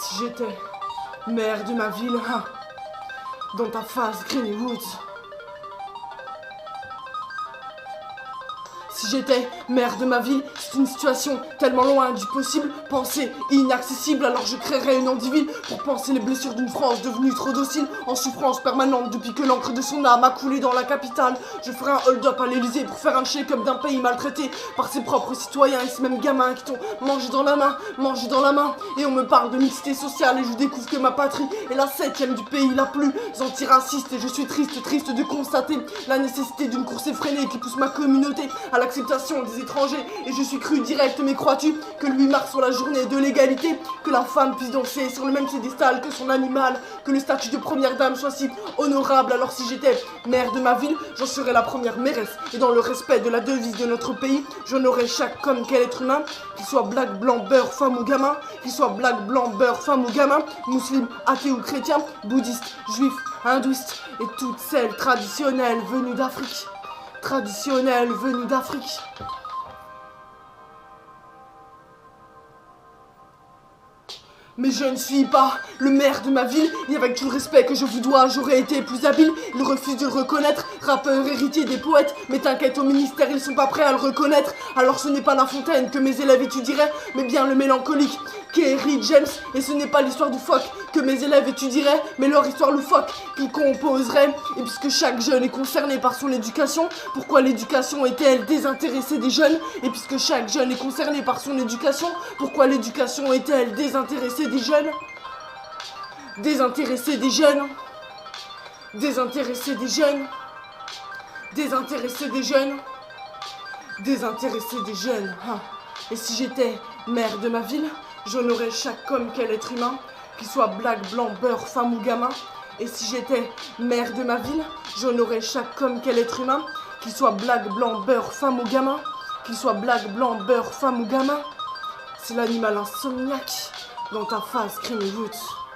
Si j'étais maire de ma ville, hein, dans ta face, Greeny Woods. Si j'étais maire de ma ville, c'est une situation tellement loin du possible, pensée inaccessible, alors je créerais une Andiville pour penser les blessures d'une France devenue trop docile, en souffrance permanente depuis que l'encre de son âme a coulé dans la capitale. Je ferai un hold-up à l'Elysée pour faire un shake-up d'un pays maltraité par ses propres citoyens et ces mêmes gamins qui t'ont mangé dans la main, et on me parle de mixité sociale et je découvre que ma patrie est la 7e du pays la plus antiraciste et je suis triste de constater la nécessité d'une course effrénée qui pousse ma communauté à l'acceptation des étrangers. Et je suis cru direct, mais crois-tu que le 8 mars soit la journée de l'égalité, que la femme puisse danser sur le même piédestal que son animal, que le statut de première dame soit si honorable? Alors si j'étais maire de ma ville, j'en serais la première mairesse, et dans le respect de la devise de notre pays, j'honorerais chaque homme quel être humain, qu'il soit black, blanc, beurre, femme ou gamin, qu'il soit black, blanc, beurre, femme ou gamin, musulman, athée ou chrétien, bouddhiste, juif, hindouiste, et toutes celles traditionnelles venues d'Afrique. Traditionnelle venue d'Afrique. Mais je ne suis pas le maire de ma ville, et avec tout le respect que je vous dois, j'aurais été plus habile. Ils refusent de le reconnaître, rappeur héritier des poètes. Mais t'inquiète, au ministère, ils sont pas prêts à le reconnaître. Alors ce n'est pas La Fontaine que mes élèves étudieraient, mais bien le mélancolique Kerry James. Et ce n'est pas l'histoire du phoque que mes élèves étudieraient, mais leur histoire loufoque qu'ils composeraient. Et puisque chaque jeune est concerné par son éducation, pourquoi l'éducation est-elle désintéressée des jeunes? Et puisque chaque jeune est concerné par son éducation, pourquoi l'éducation est-elle désintéressée des jeunes? Désintéressés des jeunes. Désintéressés des jeunes. Désintéressés des jeunes. Désintéressés des jeunes. Ah. Et si j'étais maire de ma ville, j'honorerais chaque homme quel être humain, qu'il soit black, blanc, beurre, femme ou gamin. Et si j'étais maire de ma ville, j'honorerais chaque homme quel être humain, qu'il soit black, blanc, beurre, femme ou gamin. Qu'il soit black, blanc, beurre, femme ou gamin. C'est l'animal insomniaque dans ta face, Greeny Woods.